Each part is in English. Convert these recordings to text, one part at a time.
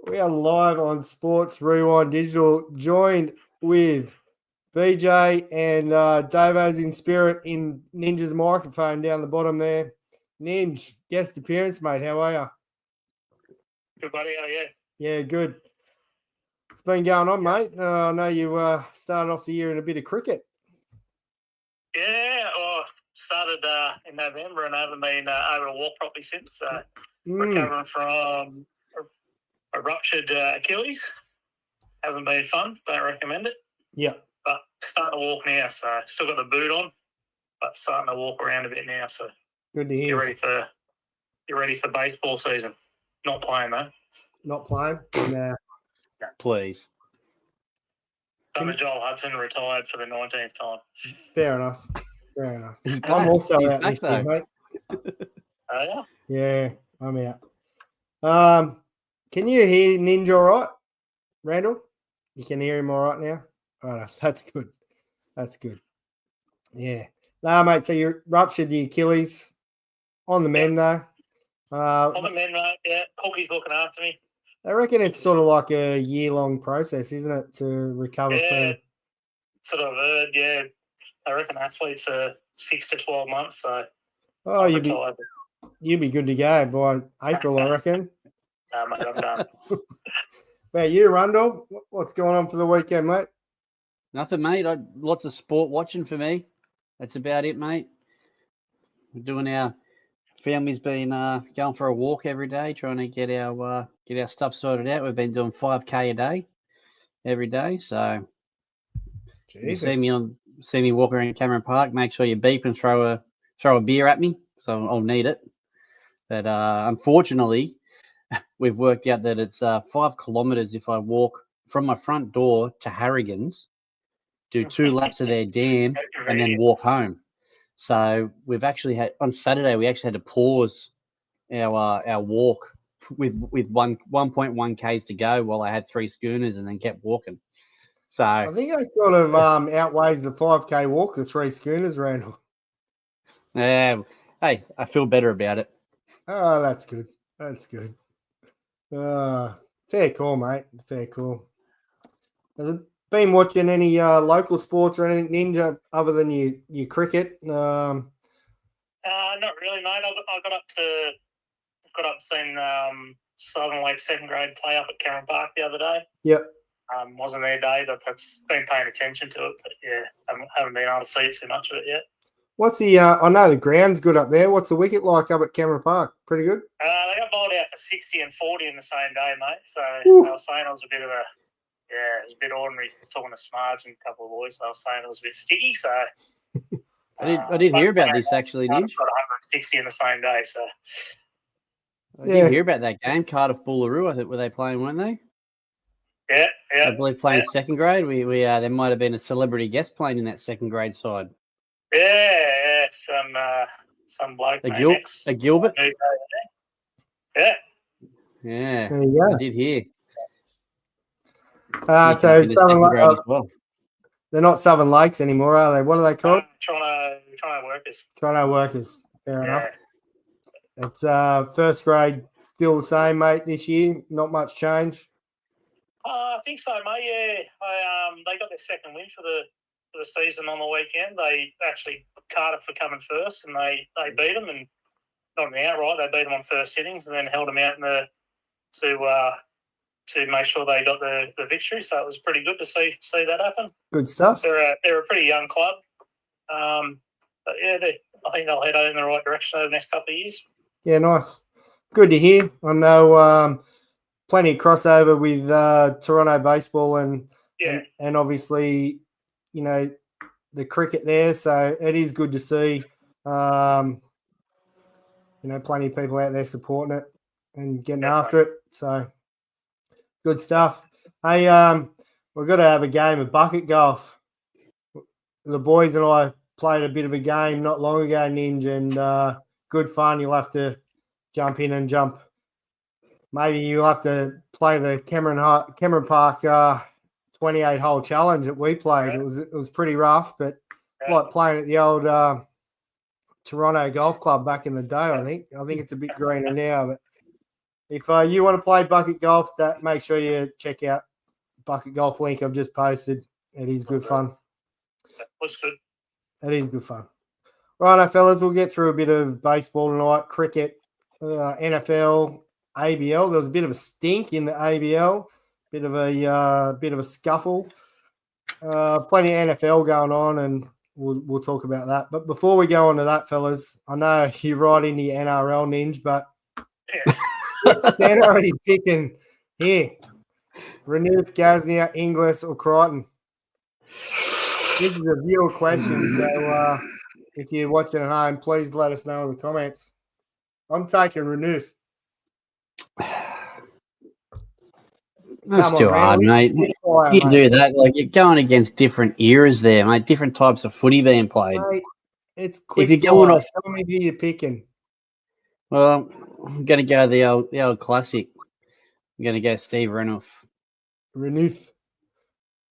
We are live on Sports Rewind Digital, joined with BJ and Davo's in spirit in Ninja's microphone down the bottom there. Ninj, guest appearance, mate. How are you? Good, buddy. How are you? Yeah, good. It's been going on, mate. I know you started off the year in a bit of cricket. Yeah, started in November and I haven't been able to walk properly since. Recovering from a ruptured Achilles. Hasn't been fun. Don't recommend it. Yeah. But starting to walk now, so still got the boot on, but starting to walk around a bit now. So good to hear. You're ready for baseball season. Not playing though. Not playing? Nah. Please. Summer Joel Hudson retired for the 19th time. Fair enough. I'm also out this year, mate. Oh, yeah? Yeah, I'm out. Can you hear Ninja all right, Randall? You can hear him all right now? All right, that's good. Yeah. No, mate, so you ruptured the Achilles on the men, though. On the men, mate, yeah. Hookie's looking after me. I reckon it's sort of like a year-long process, isn't it, to recover from? Sort of heard, yeah. I reckon athletes are 6 to 12 months, so you'd be good to go by April, I reckon. No, mate, I'm done. Well, you, Randall, what's going on for the weekend, mate? Nothing, mate. Lots of sport watching for me. That's about it, mate. We're doing our family's been going for a walk every day, trying to get our stuff sorted out. We've been doing 5K a day every day, so if you see me walk around Cameron Park, make sure you beep and throw a beer at me, so I'll need it. But unfortunately, we've worked out that it's 5 kilometres if I walk from my front door to Harrigan's, do 2 laps of their dam, and then walk home. So we've actually had on Saturday we actually had to pause our walk with 1.1 k's to go while I had 3 schooners and then kept walking. So I think I sort of outweighs the 5K walk, the 3 schooners, Randall. Yeah, hey, I feel better about it. Oh, that's good. Fair call, mate. Fair call. Has it been watching any local sports or anything, Ninja, other than your cricket? Not really, mate. I got up seeing Southern Lake second grade play up at Cameron Park the other day. Yep. Wasn't their day, but that's been paying attention to it. But yeah, haven't been able to see too much of it yet. What's the? I know the ground's good up there. What's the wicket like up at Cameron Park? Pretty good. They got bowled out for 60 and 40 in the same day, mate. So they were saying it was a bit ordinary. I was talking to Smarge and a couple of boys. They were saying it was a bit sticky. So I did hear about this actually, Ninja. Got 160 in the same day. So I did hear about that game, Cardiff Boolaroo. I think were they playing, weren't they? Yeah. I believe playing second grade. We there might have been a celebrity guest playing in that second grade side. Yeah, some bloke. A Gilbert. Yeah. Yeah. There you go. I did hear. So Southern Lakes, they're not Southern Lakes anymore, are they? What are they called? Toronto Workers. Toronto Workers. Fair enough. It's first grade still the same, mate. This year, not much change. I think so, mate. Yeah, they got their second win for the season on the weekend. They actually Cardiff for coming first, and they beat them, and not an outright. They beat them on first innings, and then held them out to make sure they got the victory. So it was pretty good to see that happen. Good stuff. They're a pretty young club, but yeah, I think they'll head in the right direction over the next couple of years. Yeah, nice. Good to hear. I know plenty of crossover with Toronto baseball and obviously, you know, the cricket there. So it is good to see, you know, plenty of people out there supporting it and getting after it. So good stuff. Hey, we've got to have a game of bucket golf. The boys and I played a bit of a game not long ago, Ninja, and good fun. You'll have to jump in and jump. Maybe you'll have to play the Cameron Park 28-hole challenge that we played. It was pretty rough, but it's like playing at the old Toronto Golf Club back in the day. I think it's a bit greener now, but if you want to play bucket golf, that make sure you check out bucket golf link I've just posted. It is good fun. That looks good. It is good fun. Right, fellas, we'll get through a bit of baseball tonight, cricket, NFL, ABL. There was a bit of a stink in the ABL, bit of a scuffle. Plenty of NFL going on, and we'll talk about that. But before we go on to that, fellas, I know you're right in the NRL, Ninja, but they're already picking here. Renouf, Gasnier, Inglis, or Crichton? This is a viewer question, so if you're watching at home, please let us know in the comments. I'm taking Renouf. That's too hard, mate. You do that. Like, you're going against different eras there, mate. Different types of footy being played. Mate, it's quick. If you're going off, tell me who you're picking. Well, I'm going to go the old classic. I'm going to go Steve Renouf. Renouf.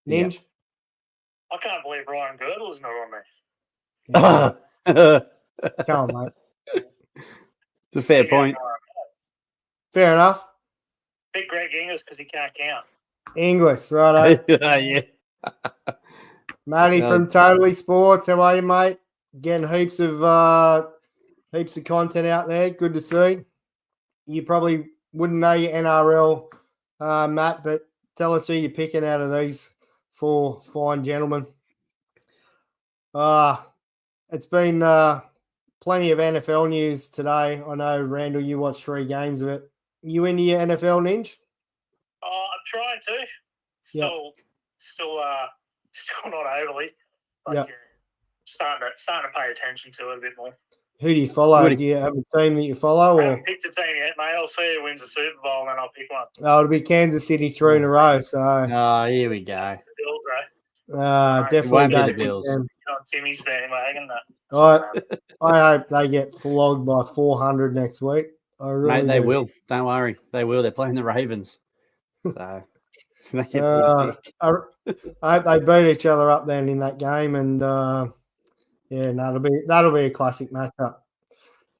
Ninja? Yep. I can't believe Ryan Girdle's not on there. Come on, mate. It's a fair point. Fair enough. Big Greg Inglis because he can't count. Inglis, right? Yeah. Matty from Totally Sports, how are you, mate? Getting heaps of content out there. Good to see. You probably wouldn't know your NRL, Matt, but tell us who you're picking out of these four fine gentlemen. It's been plenty of NFL news today. I know, Randall, you watched 3 games of it. You into your NFL, Ninja? I'm trying to. Still not overly. But starting to pay attention to it a bit more. Who do you follow? Do you have a team that you follow? I haven't picked a team yet, mate. I'll see who wins the Super Bowl, and then I'll pick one. Oh, it'll be Kansas City 3 in a row. So. Oh, here we go. The Bills, definitely be the Bills. on Timmy's bandwagon. I hope they get flogged by 400 next week. Mate, they will. Don't worry. They will. They're playing the Ravens. So they get I hope they beat each other up then in that game, and that'll be a classic matchup.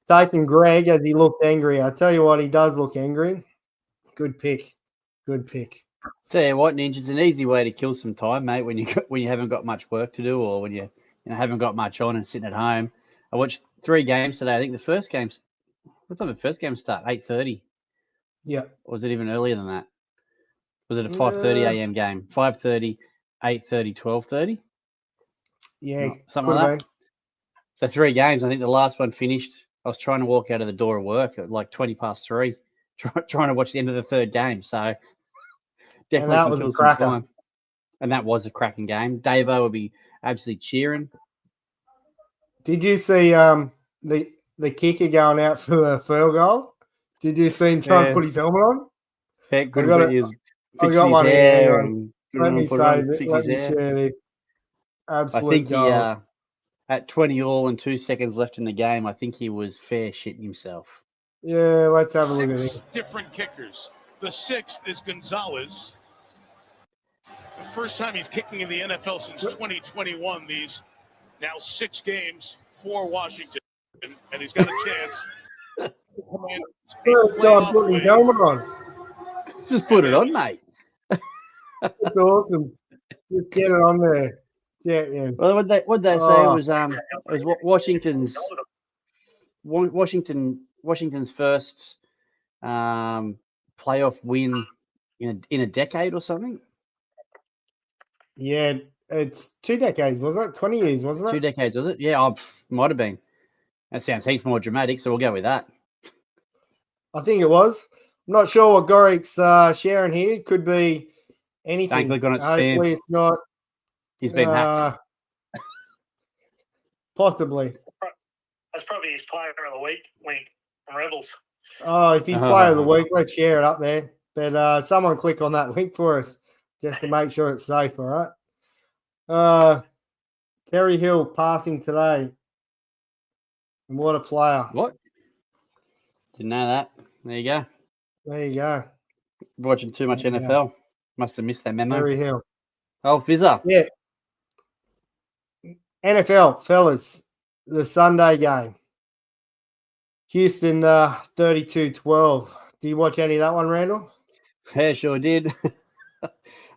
Taking Greg as he looked angry. I tell you what, he does look angry. Good pick. Tell you what, Ninja, it's an easy way to kill some time, mate. When you haven't got much work to do, or when you haven't got much on and sitting at home. I watched 3 games today. I think the first game's what time did the first game start? 8:30. Yeah. Or was it even earlier than that? Was it a 5:30 a.m. game? 5:30, 8:30, 12:30? Yeah, something like that. So 3 games. I think the last one finished. I was trying to walk out of the door of work at like 3:20, trying to watch the end of the 3rd game. So definitely can kill some time. And that was a cracking game. Davo would be absolutely cheering. Did you see the kicker going out for the field goal? Did you see him try and put his helmet on? Yeah, good to fix his hair. And let me say that. Let me share this. Absolute goal. I think he, at 20 all and 2 seconds left in the game, I think he was fair shitting himself. Yeah, let's have a look at it. 6 different kickers. The 6th is Gonzalez. The first time he's kicking in the NFL since 2021. These now 6 games for Washington, and he's got a chance. Put his helmet on. Just put it on, mate. That's awesome. Just get it on there. Yeah. Well, what they say was Washington's first playoff win in a decade or something. Yeah, it's 2 decades, wasn't it? 20 years, wasn't it? 2 decades, was it? Yeah, might have been. That sounds heaps more dramatic, so we'll go with that. I think it was. I'm not sure what Gorik's sharing here. Could be anything. Don't click on it, Hopefully it's not. He's been hacked. Possibly. That's probably his player of the week link from Rebels. Oh, if he's player of the week, let's share it up there. But someone click on that link for us just to make sure it's safe, all right? Terry Hill passing today. And what a player. What? Didn't know that. There you go. There you go. Watching too much NFL. Must have missed that memo. Terry Hill. Oh, Fizzer. Yeah. NFL, fellas. The Sunday game. Houston 32-12 Do you watch any of that one, Randall? Yeah, sure did.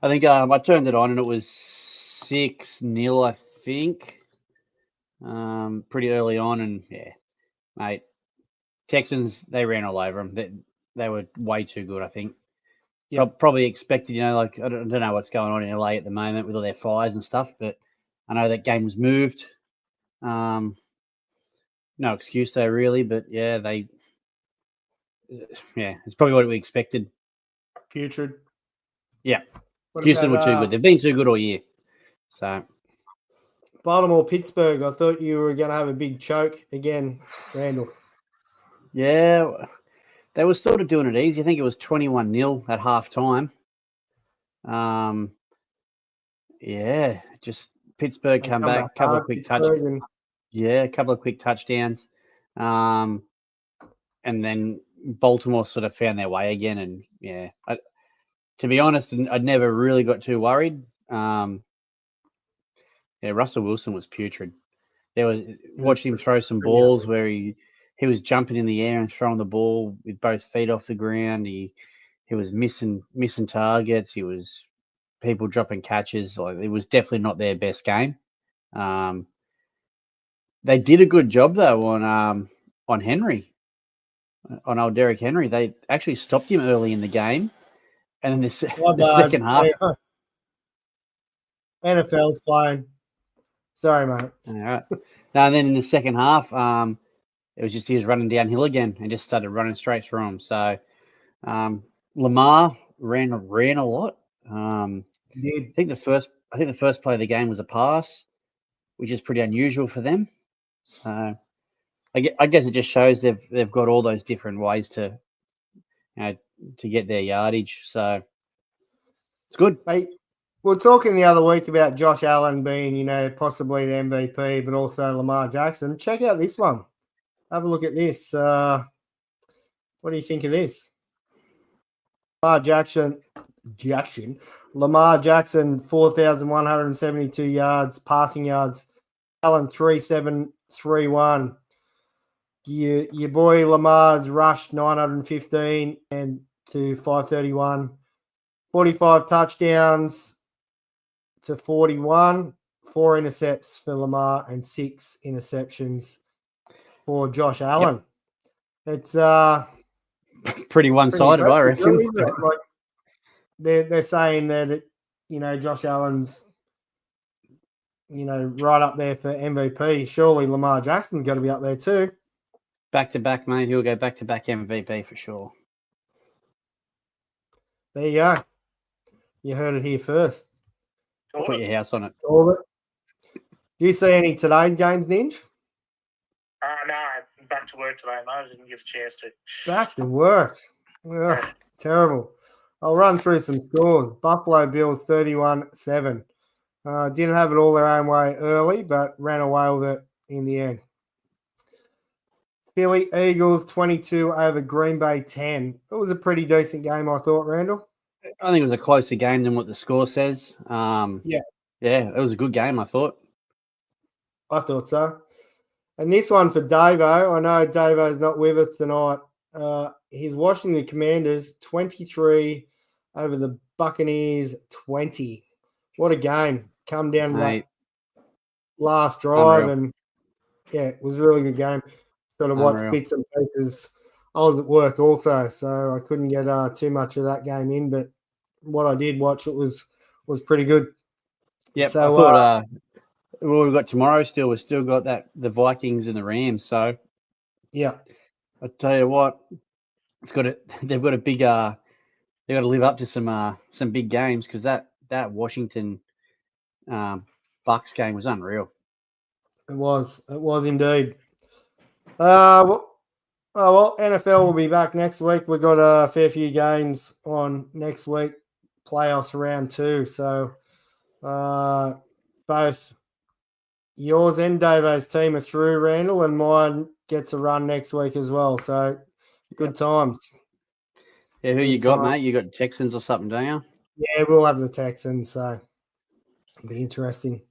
I think I turned it on and it was 6-0, I think. Pretty early on, and yeah, mate. Texans, they ran all over them. They were way too good, I think. Yeah. Probably expected, like I don't know what's going on in LA at the moment with all their fires and stuff, but I know that game was moved. No excuse though, really, but yeah, it's probably what we expected. Putrid. Yeah. What Houston were about, too good. They've been too good all year. So Baltimore, Pittsburgh? I thought you were going to have a big choke again, Randall. yeah, they were sort of doing it easy. I think it was 21-0 at halftime. Yeah, just Pittsburgh come back, a couple of quick touchdowns. Yeah, a couple of quick touchdowns. And then Baltimore sort of found their way again. And yeah, to be honest, I'd never really got too worried. Russell Wilson was putrid. Watched him throw some balls where he was jumping in the air and throwing the ball with both feet off the ground. He was missing targets. He was people dropping catches. Like, it was definitely not their best game. They did a good job though on Henry, on old Derrick Henry. They actually stopped him early in the game, and then the second half. NFL's playing. Sorry, mate. All right. Now, and then in the second half, it was just he was running downhill again and just started running straight through him. So Lamar ran a lot. I think the first play of the game was a pass, which is pretty unusual for them. So I guess it just shows they've got all those different ways to get their yardage. So it's good. Mate, we were talking the other week about Josh Allen being, possibly the MVP, but also Lamar Jackson. Check out this one. Have a look at this. What do you think of this? Lamar Jackson, 4,172 yards, passing yards. Allen, 3,731. Your boy Lamar's rushed 915 and to 531. 45 touchdowns to 41. 4 intercepts for Lamar and 6 interceptions for Josh Allen. Yep. It's pretty one-sided, I reckon. Like they're saying that Josh Allen's right up there for MVP. Surely Lamar Jackson's got to be up there too. Back to back, mate. He'll go back to back MVP for sure. There you go. You heard it here first. Put your house on it. Do you see any today's games, Ninja? No, I'm back to work today, mate. I didn't give a chance to. Back to work. Ugh, terrible. I'll run through some scores. Buffalo Bills 31-7. Didn't have it all their own way early, but ran away with it in the end. Philly Eagles 22 over Green Bay 10. It was a pretty decent game, I thought, Randall. I think it was a closer game than what the score says. Yeah, it was a good game, I thought. I thought so. And this one for Davo. I know Davo's not with us tonight. He's watching the Commanders 23 over the Buccaneers 20. What a game. Come down to that last drive. Unreal. And, it was a really good game. Sort of watched bits and pieces. I was at work also, so I couldn't get too much of that game in. But what I did watch, it was pretty good. Yeah, so, I thought we've got tomorrow still. We've still got the Vikings and the Rams. So yeah, I tell you what, they've got a big they've got to live up to some big games, because that Washington Bucks game was unreal. It was indeed. Well, NFL will be back next week. We've got a fair few games on next week, playoffs round 2. So both yours and Davo's team are through, Randall, and mine gets a run next week as well. So good times. Yeah, who you got, mate? You got Texans or something, don't you? Yeah, we'll have the Texans, so it'll be interesting.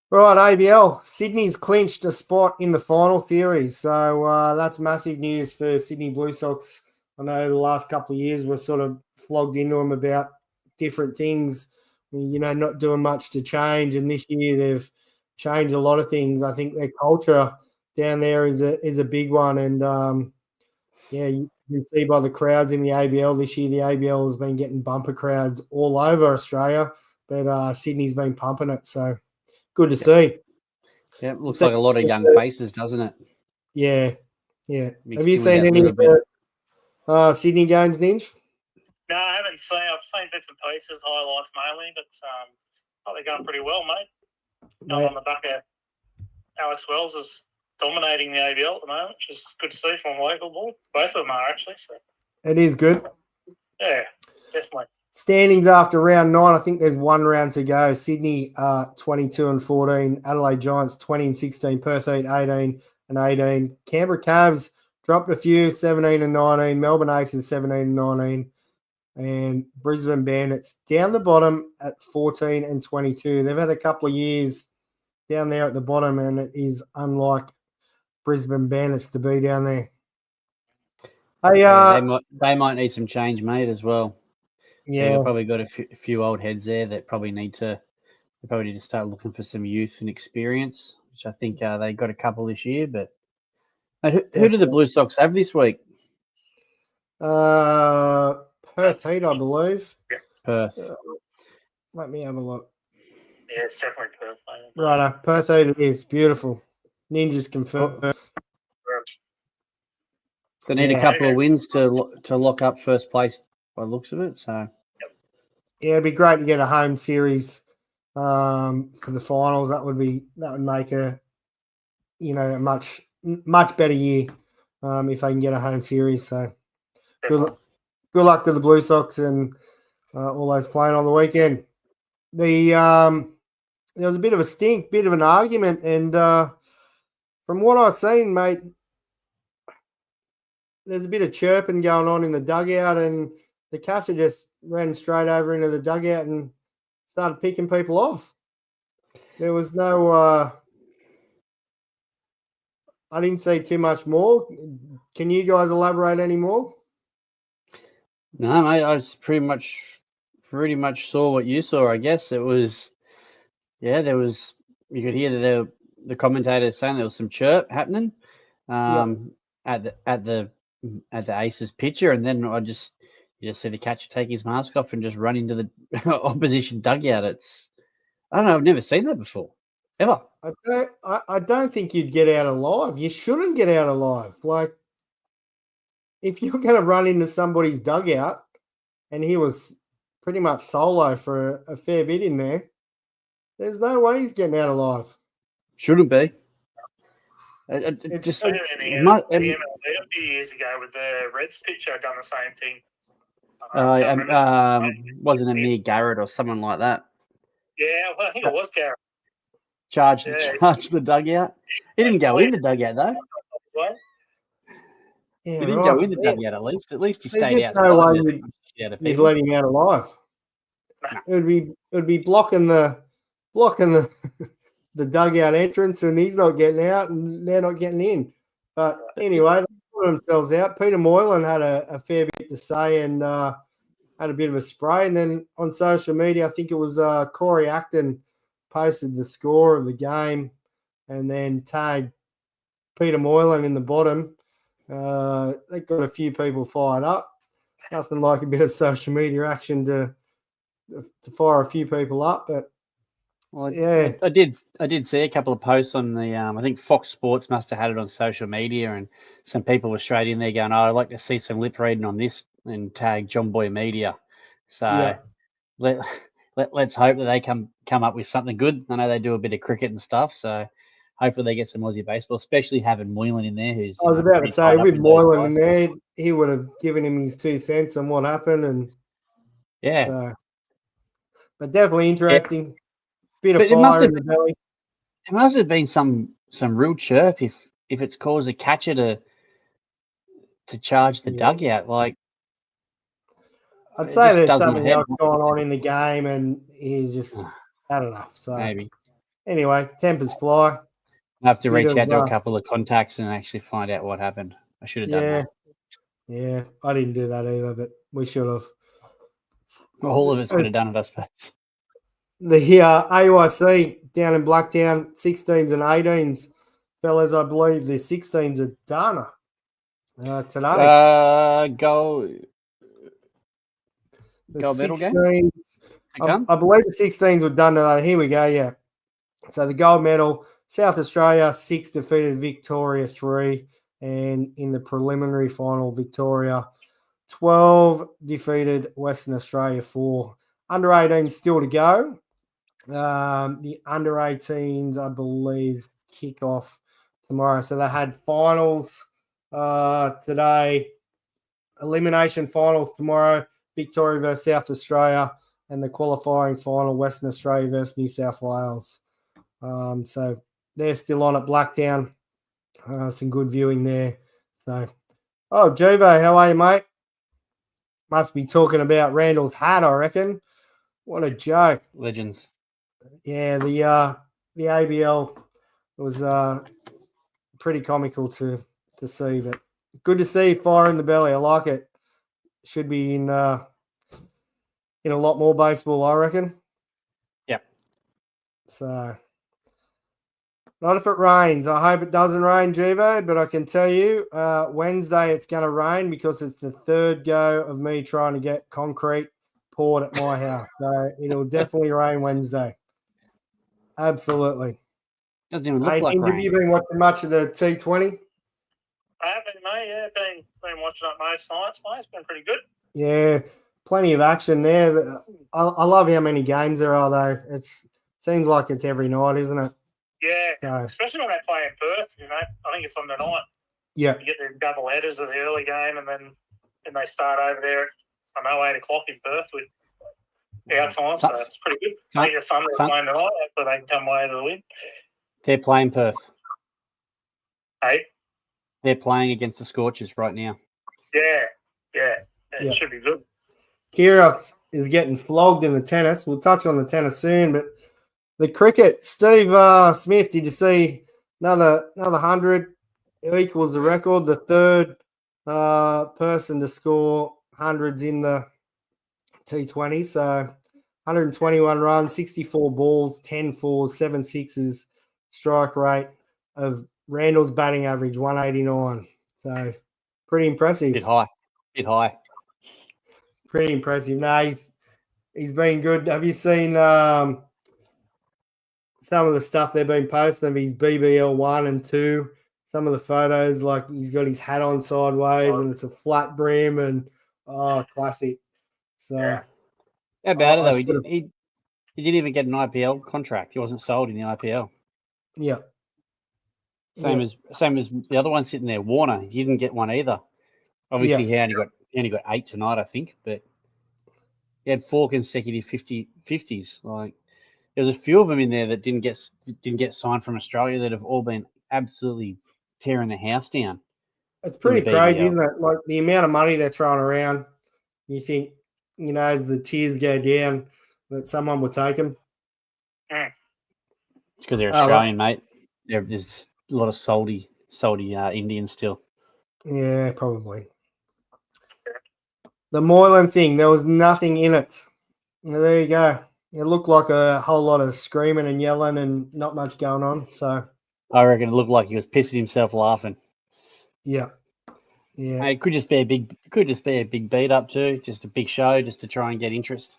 Right, ABL. Sydney's clinched a spot in the final series, so that's massive news for Sydney Blue Sox I know the last couple of years we're sort of flogged into them about different things, not doing much to change. And this year they've changed a lot of things. I think their culture down there is a big one. And, you can see by the crowds in the ABL this year, the ABL has been getting bumper crowds all over Australia, but Sydney's been pumping it. So good to see. Yeah, it looks like a lot of young faces, doesn't it? Yeah. Mixed Have you in with seen that any little of bit. the Sydney games, Ninja? No, I haven't seen. I've seen bits and pieces, highlights mainly, but they're going pretty well, mate. Going on the back of Alex Wells is dominating the ABL at the moment, which is good to see from a local ball. Both of them are actually. So. It is good. Yeah, definitely. Standings after round 9, I think there's one round to go. Sydney 22-14, Adelaide Giants 20-16, Perth Heat 18-18. Canberra Cavs dropped a few, 17-19. Melbourne Aces 17-19. And Brisbane Bandits down the bottom at 14-22. They've had a couple of years down there at the bottom, and it is unlike Brisbane Bandits to be down there. Hey, they might need some change, mate, as well. Yeah, They've probably got a few old heads there that probably need to start looking for some youth and experience, which I think they got a couple this year. But who do the Blue Sox have this week? Perth Heat, I believe. Yeah. Perth. Let me have a look. Yeah, it's definitely Perth. Right, Perth Heat it is. Beautiful. Ninjas confirmed. They need a couple of wins to lock up first place by the looks of it. So yeah, it'd be great to get a home series for the finals. That would make a much better year if they can get a home series. So good luck to the Blue Sox and all those playing on the weekend. There was a bit of a stink, bit of an argument, and from what I've seen, mate, there's a bit of chirping going on in the dugout, and the catcher just ran straight over into the dugout and started picking people off. There was no I didn't see too much more. Can you guys elaborate any more? No, mate, I was pretty much saw what you saw. I guess it was, there was. You could hear the commentators saying there was some chirp happening at the Aces pitcher, and then you just see the catcher take his mask off and just run into the opposition dugout. I don't know. I've never seen that before, ever. I don't think you'd get out alive. You shouldn't get out alive. Like, if you're going to run into somebody's dugout, and he was pretty much solo for a fair bit in there's no way he's getting out alive. Shouldn't be. The MLB a few years ago with the Reds pitcher done the same thing. Wasn't it Amir Garrett or someone like that? Yeah, well, I think it was Garrett. Charged the dugout. He didn't go in the dugout though. Yeah, he didn't go in the dugout at least. At least he stayed outside. No way you'd let him out alive. No. It would be blocking the the dugout entrance, and he's not getting out, and they're not getting in. But anyway, they put themselves out. Peter Moylan had a fair bit to say, and had a bit of a spray. And then on social media, I think it was Corey Acton posted the score of the game, and then tagged Peter Moylan in the bottom. They got a few people fired up. Nothing like a bit of social media action to fire a few people up, but yeah, I did see a couple of posts on the I think Fox Sports must have had it on social media, and some people were straight in there going, "Oh, I'd like to see some lip reading on this," and tag John Boy Media. So let's hope that they come up with something good. I know they do a bit of cricket and stuff, so hopefully they get some Aussie baseball, especially having Moylan in there. Who's I was about to say, with Moylan in there, he would have given him his 2 cents on what happened, and but definitely interesting. Bit of fire in the belly. There must have been some real chirp if it's caused a catcher to charge the dugout. Like, I'd say there's something else going on in the game, and he's just had enough. So maybe. Anyway, tempers fly. I have to reach out to a couple of contacts and actually find out what happened. I should have done that. Yeah, I didn't do that either, but we should have. All of us would have done it, I suppose. The AYC down in Blacktown, 16s and 18s. Fellas, I believe the 16s are done today. Gold The medal game? 16s, I believe the 16s were done today. Here we go, yeah. So the gold medal, South Australia 6 defeated Victoria 3, and in the preliminary final, Victoria 12 defeated Western Australia 4. Under 18 still to go. The under 18s, I believe, kick off tomorrow. So they had finals today, elimination finals tomorrow, Victoria versus South Australia, and the qualifying final, Western Australia versus New South Wales. So they're still on at Blacktown. Some good viewing there. So, Juvo, how are you, mate? Must be talking about Randall's hat, I reckon. What a joke. Legends. Yeah, the ABL was pretty comical to see, but good to see fire in the belly. I like it. Should be in a lot more baseball, I reckon. Yep. So, not if it rains. I hope it doesn't rain, Juvo, but I can tell you Wednesday it's going to rain because it's the third go of me trying to get concrete poured at my house. So it'll definitely rain Wednesday. Absolutely. Doesn't even look like rain. Have you been watching much of the T20? I have been, mate. Yeah, been watching up most nights, mate. It's been pretty good. Yeah, plenty of action there. I love how many games there are, though. It seems like it's every night, isn't it? Yeah, especially when they play in Perth. I think it's on the night. Yeah, you get the double headers of the early game, and then they start over there at 8 o'clock in Perth with our time. So it's pretty good. I think it's fun to play tonight. Hopefully they can come away with a win. They're playing Perth. Hey, they're playing against the Scorchers right now. Yeah. It should be good. Kira is getting flogged in the tennis. We'll touch on the tennis soon, but the cricket, Steve Smith, did you see another 100 equals the record, the third person to score hundreds in the T20. So 121 runs, 64 balls, 10 fours, 7 sixes, strike rate of Randall's batting average, 189. So pretty impressive. Bit high. Pretty impressive. No, he's been good. Have you seen some of the stuff they've been posting of his BBL 1 and 2? Some of the photos, like he's got his hat on sideways and it's a flat brim and classic. So how about it though? He didn't even get an IPL contract. He wasn't sold in the IPL. Yeah. Same as the other one sitting there, Warner. He didn't get one either. Obviously, he only got 8 tonight, I think, but he had 4 consecutive 50s. Like there's a few of them in there that didn't get signed from Australia that have all been absolutely tearing the house down. It's pretty crazy, isn't it? Like the amount of money they're throwing around. You think, as the tiers go down, that someone will take them. It's because they're Australian, mate. There's a lot of salty Indians still. Yeah, probably. The Moylan thing, there was nothing in it. Well, there you go. It looked like a whole lot of screaming and yelling and not much going on. So I reckon it looked like he was pissing himself laughing. Yeah. It could just be a big beat up too, just a big show, just to try and get interest.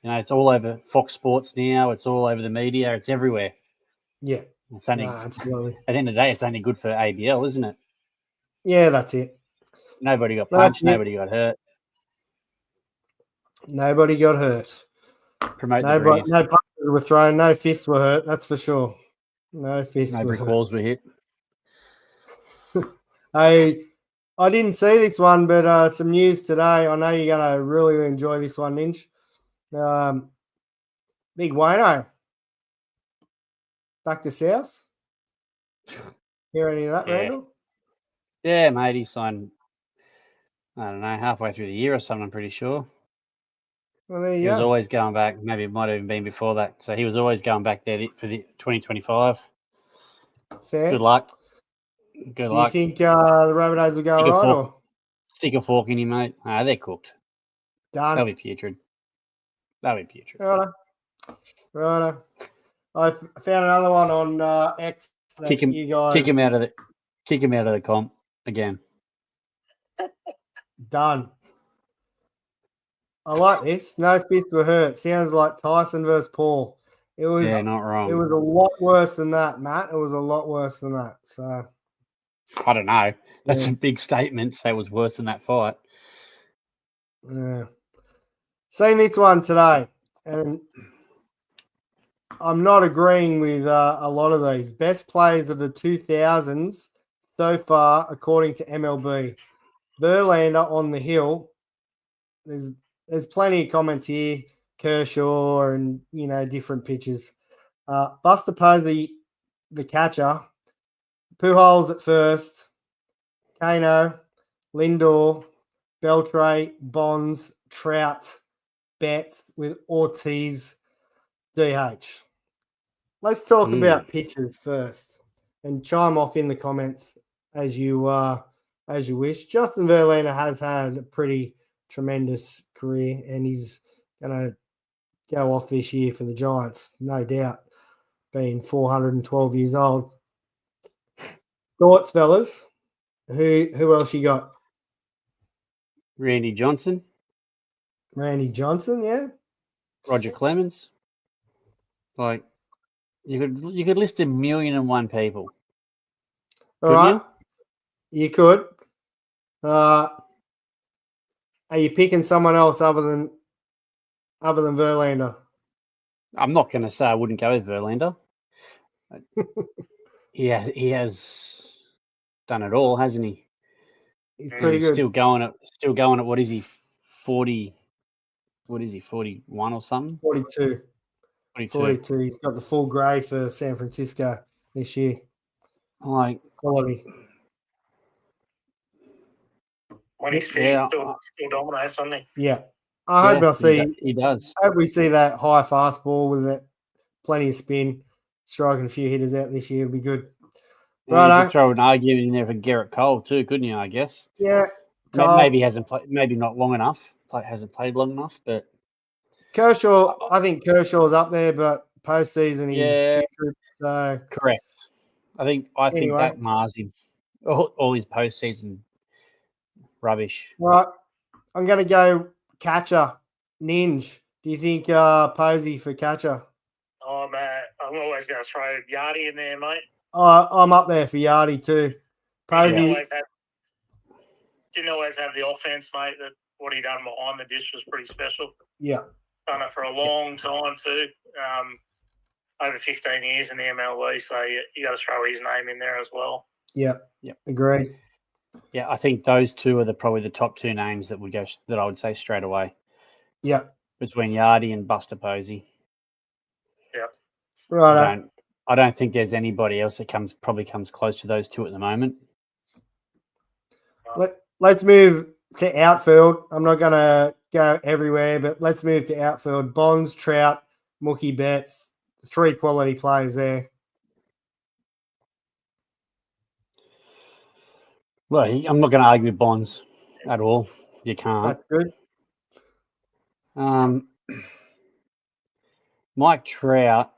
It's all over Fox Sports now. It's all over the media. It's everywhere. Yeah. Absolutely. At the end of the day, it's only good for ABL, isn't it? Yeah, that's it. Nobody got punched. Nobody got hurt. Nobody got hurt. Promote no punches were thrown. No fists were hurt. That's for sure. No fists were hurt. No balls were hit. I didn't see this one, but some news today. I know you're going to really enjoy this one, Ninch. Big Wayno back to South. Hear any of that, Randall? Yeah, mate. He signed, I don't know, halfway through the year or something, I'm pretty sure. Well, there you go. He was always going back. Maybe it might have even been before that. So he was always going back there for the 2025. Fair. Good luck. Do you think the Rabbitohs will go right? Or? Stick a fork in him, mate. They're cooked. Done. They'll be putrid. Righto. I found another one on X. Kick him out of the comp again. Done. I like this. No fists were hurt. Sounds like Tyson versus Paul. It was. Yeah, not wrong. It was a lot worse than that, Matt. It was a lot worse than that. So I don't know. That's a big statement. Say it was worse than that fight. Yeah. Seen this one today, and I'm not agreeing with a lot of these. Best players of the 2000s so far, according to MLB. Verlander on the hill. There's plenty of comments here. Kershaw and, different pitches. Buster Posey, the catcher. Pujols at first. Kano, Lindor, Beltre, Bonds, Trout, Betts with Ortiz, DH. Let's talk about pitchers first and chime off in the comments as you wish. Justin Verlander has had a pretty tremendous career and he's going to go off this year for the Giants, no doubt, being 412 years old. Thoughts, fellas? Who else you got? Randy Johnson. Randy Johnson, yeah. Roger Clemens. Like, you could list 1,000,001 people. All right. You could. Are you picking someone else other than Verlander? I'm not going to say I wouldn't go with Verlander. He has done it all, hasn't he? He's pretty good. Still going at what is he? 40. What is he? 41 or something? 42. 42. He's got the full grade for San Francisco this year. Like quality. When he's fit, still dominates, doesn't he? Yeah. I hope he does. I hope we see that high fastball with it, plenty of spin, striking a few hitters out this year. It'll be good. Right. You could throw an argument in there for Garrett Cole too, couldn't you? I guess. Yeah. Maybe he hasn't played. Maybe not long enough. Hasn't played long enough, but Kershaw. I think Kershaw's up there, but postseason he's putrid, so correct. I think that mars him. All his postseason rubbish. Right. I'm going to go catcher. Ninja. Do you think Posey for catcher? Oh, man. I'm always going to throw Yardy in there, mate. I'm up there for Yardy too. Posey. Didn't always have the offense, mate. That what he done behind the dish was pretty special. Yeah. Done it for a long time too. Over 15 years in the MLB, so you got to throw his name in there as well. Yeah. Agreed. Yeah, I think those two are probably the top two names that I would say straight away. Yeah. Between Yardy and Buster Posey. Yeah. Right. I don't think there's anybody else that comes close to those two at the moment. Let's move to outfield. I'm not going to go everywhere, but let's move to outfield. Bonds, Trout, Mookie Betts. 3 quality players there. Well, I'm not going to argue with Bonds at all. You can't. That's good. Mike Trout,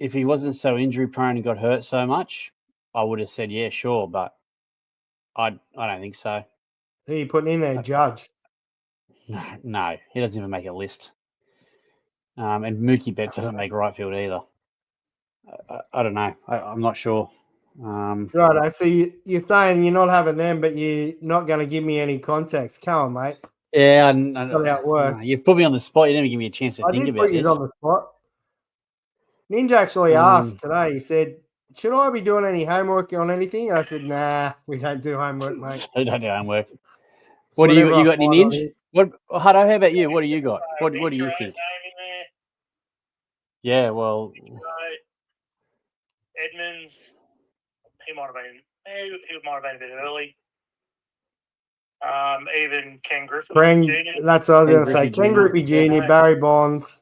if he wasn't so injury prone and got hurt so much, I would have said, yeah, sure, but I don't think so. Who are you putting in there? Judge? No, he doesn't even make a list. And Mookie Betts doesn't make right field either. I don't know. I'm not sure. Right. I see you're saying you're not having them, but you're not going to give me any context. Come on, mate. Yeah, I know how it works. You've put me on the spot. You didn't give me a chance to think about this. I did put you on the spot. Ninja actually asked today. He said, "Should I be doing any homework on anything?" I said, "Nah, we don't do homework, mate." We don't do homework. What do you got? Any Ninja? What? How about you? What do you got? What do you think? Yeah, well, Edmonds. He might have been a bit early. Even Ken Griffey Jr. That's what I was going to say. Ken Griffey Jr., Barry Bonds.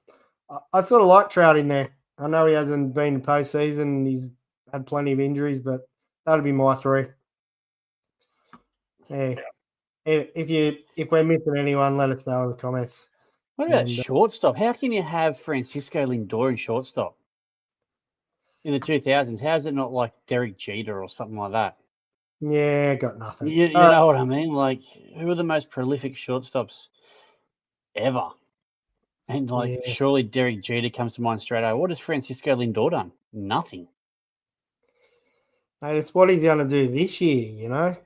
I sort of like Trout in there. I know he hasn't been in postseason. He's had plenty of injuries, but that'll be my 3. Yeah. If we're missing anyone, let us know in the comments. What about And, shortstop? How can you have Francisco Lindor in shortstop in the 2000s? How is it not like Derek Jeter or something like that? Yeah, got nothing. You know what I mean? Like, who are the most prolific shortstops ever? And surely Derek Jeter comes to mind straight away. What has Francisco Lindor done? Nothing. Mate, it's what he's going to do this year, No.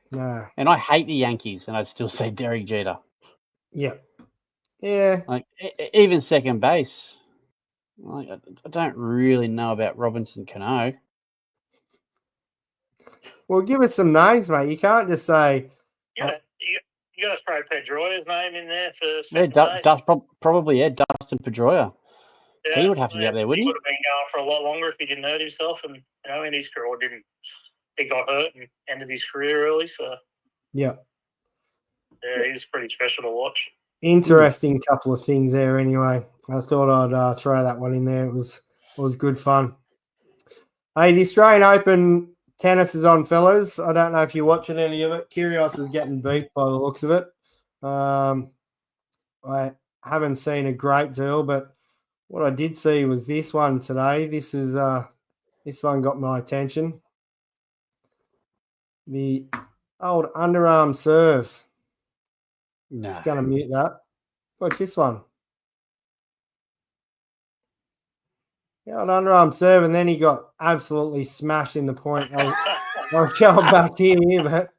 And I hate the Yankees, and I'd still say Derek Jeter. Yeah. Yeah. Like, even second base. Like, I don't really know about Robinson Cano. Well, give us some names, mate. You can't just say. You got to throw Pedroia's name in there for second base. Probably Dustin Pedroia. Yeah, he would have to be up there, wouldn't he? He would have been going for a lot longer if he didn't hurt himself, and in his career didn't. He got hurt and ended his career early, so Yeah. Yeah, he's pretty special to watch. Interesting couple of things there. Anyway, I thought I'd throw that one in there. It was good fun. Hey, the Australian Open tennis is on, fellas. I don't know if you're watching any of it. Kyrgios is getting beat by the looks of it. I haven't seen a great deal, but what I did see was this one today. This one got my attention. The old underarm serve. No. Just going to mute that. Watch this one. Yeah, an underarm serve, and then he got absolutely smashed in the point. I'll show it back here, but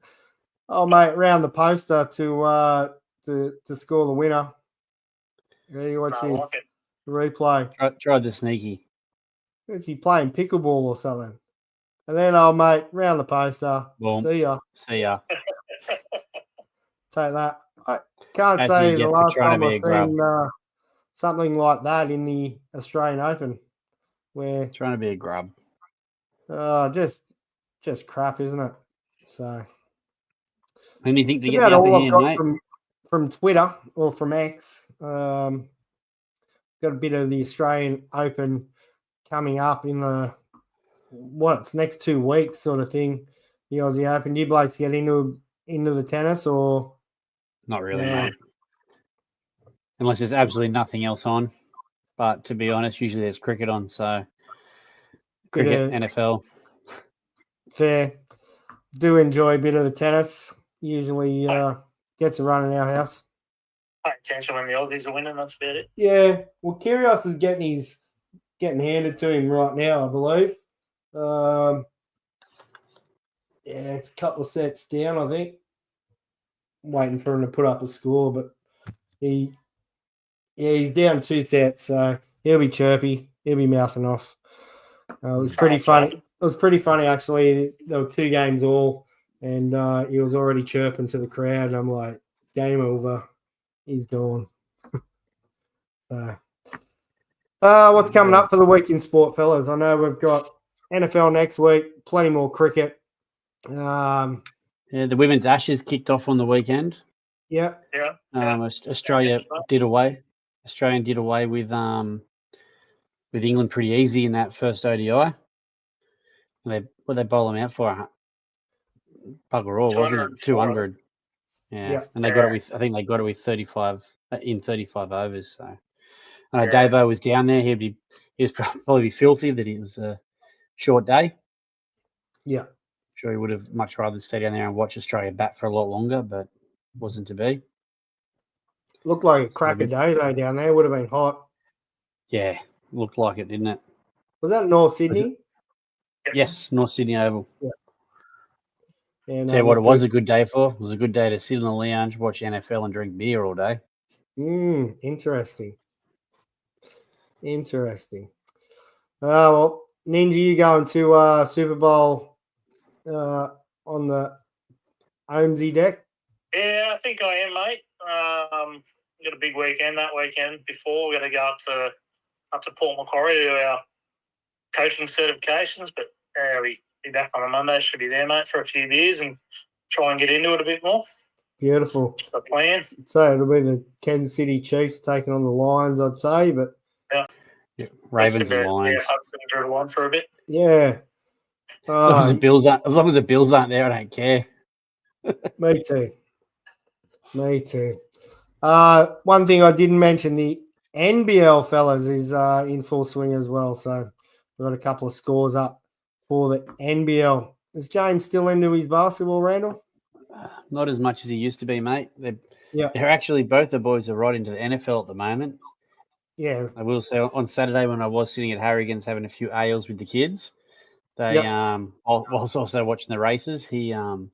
mate, round the poster to score the winner. Ready? Watch his replay. Tried the sneaky. Is he playing pickleball or something? And then, mate, round the poster. Boom. See ya. Take that. I can't say the last time I've seen something like that in the Australian Open. Where trying to be a grub. Just crap, isn't it? So anything to get the upper hand, mate? From Twitter or from X. Got a bit of the Australian Open coming up in it's next 2 weeks sort of thing. The Aussie Open. Do you blokes get into the tennis or not really, mate? Unless there's absolutely nothing else on. But to be honest, usually there's cricket on, so cricket, NFL. Fair. Do enjoy a bit of the tennis. Usually gets a run in our house. Pay attention when the Aussies are winning, that's about it. Yeah. Well, Kyrgios is getting handed to him right now, I believe. It's a couple of sets down, I think. I'm waiting for him to put up a score, but he's down 2 sets, so he'll be chirpy. He'll be mouthing off. It was pretty funny. It was pretty funny, actually. There were 2 games all, and he was already chirping to the crowd. And I'm like, game over. He's gone. What's coming up for the week in sport, fellas? I know we've got NFL next week, plenty more cricket. The women's Ashes kicked off on the weekend. Yeah. Australia did away. Australian did away with England pretty easy in that first ODI. They bowl them out for bugger all, wasn't it? 200. Yeah. And they got it with, I think they got it with 35 overs. So I know Davo was down there. He was probably filthy that it was a short day. Yeah. I'm sure he would have much rather stay down there and watch Australia bat for a lot longer, but wasn't to be. Looked like a cracker day though down there. Would have been hot. Yeah, looked like it, didn't it? Was that North Sydney? Yes, North Sydney Oval. Yeah. And, tell you what, it was a good day for. It was a good day to sit in the lounge, watch NFL, and drink beer all day. Interesting. Well, Ninja, you going to Super Bowl on the Holmesy deck? Yeah, I think I am, mate. Got a big weekend that weekend before. We're going to go up to Port Macquarie to do our coaching certifications, but we'll be back on a Monday. Should be there, mate, for a few beers and try and get into it a bit more. Beautiful. That's the plan. So it'll be the Kansas City Chiefs taking on the Lions, I'd say, but Ravens and Lions. Yeah, Hudson drew one for a bit. Yeah. As long as the Bills aren't there, I don't care. Me too. Me too. One thing I didn't mention, the NBL fellas is in full swing as well. So we've got a couple of scores up for the NBL. Is James still into his basketball, Randall? Not as much as he used to be, mate. Yeah. They're actually, both the boys are right into the NFL at the moment. Yeah. I will say on Saturday when I was sitting at Harrigan's having a few ales with the kids, they I was also watching the races. The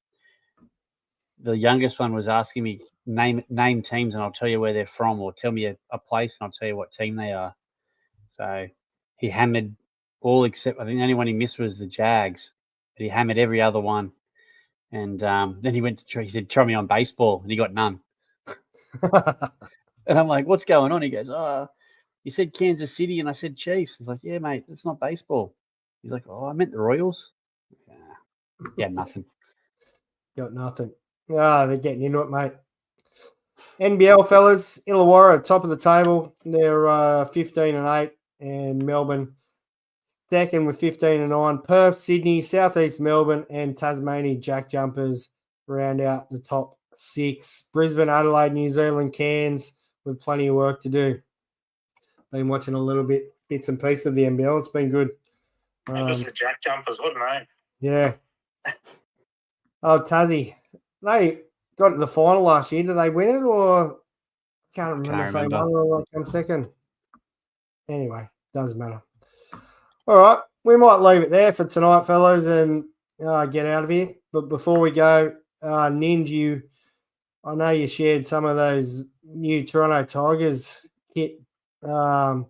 youngest one was asking me name teams and I'll tell you where they're from, or tell me a place and I'll tell you what team they are. So he hammered all except, I think the only one he missed was the Jags, but he hammered every other one. And then he said, try me on baseball, and he got none. And I'm like, what's going on? He goes, you said Kansas City, and I said Chiefs. I was like, yeah, mate, it's not baseball. He's like, oh, I meant the Royals. Yeah, nothing. Got nothing. They're getting into it, mate. NBL fellas, Illawarra top of the table. They're 15-8, and Melbourne second with 15-9. Perth, Sydney, Southeast Melbourne, and Tasmania Jack Jumpers round out the top 6. Brisbane, Adelaide, New Zealand, Cairns with plenty of work to do. Been watching a little bits and pieces of the NBL. It's been good. It was the Jack Jumpers, wasn't it? Yeah. Oh, Tassie. They got to the final last year. Did they win it, or can't remember if they won or come second? Anyway, doesn't matter. All right, we might leave it there for tonight, fellas, and get out of here. But before we go, Ninja, I know you shared some of those new Toronto Tigers kit via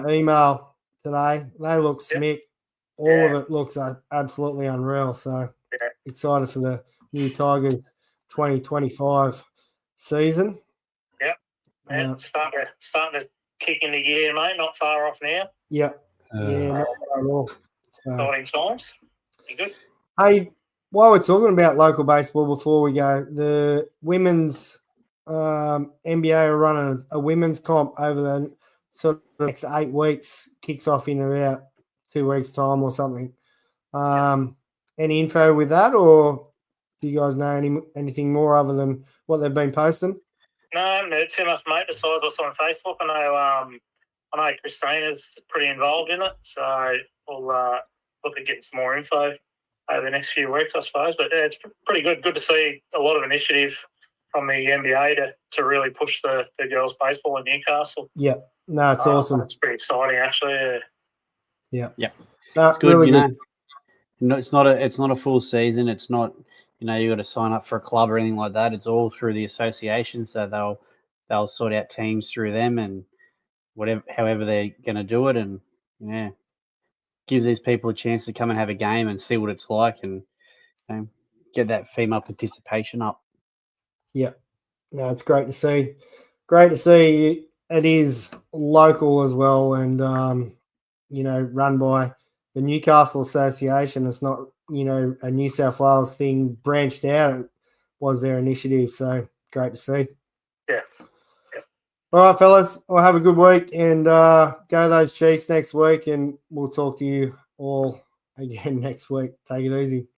email today. They look smick. All of it looks absolutely unreal. So excited for the new Tigers 2025 season. Yep. Starting to kick in the gear, mate. Not far off now. Yep. Not far at all. Exciting times. You good? Hey, while we're talking about local baseball, before we go, the women's NBA are running a women's comp over the sort of next 8 weeks. Kicks off in about 2 weeks' time or something. Any info with that, or do you guys know anything more other than what they've been posting? No, not too much, mate. Besides what's on Facebook, I know Christina's pretty involved in it, so we'll look at getting some more info over the next few weeks, I suppose. But it's pretty good. Good to see a lot of initiative from the NBA to really push the girls' baseball in Newcastle. Yeah, no, it's awesome. It's pretty exciting, actually. Yeah. No, it's good, really good. No, it's not a full season. It's not, you got to sign up for a club or anything like that. It's all through the association, so they'll sort out teams through them and however they're going to do it, and gives these people a chance to come and have a game and see what it's like and get that female participation up. Yeah, no, it's great to see. Great to see it is local as well, and run by the Newcastle Association. It's not a New South Wales thing branched out. It was their initiative, so great to see. Yeah. All right, fellas. Well, have a good week and go those Chiefs next week, and we'll talk to you all again next week. Take it easy.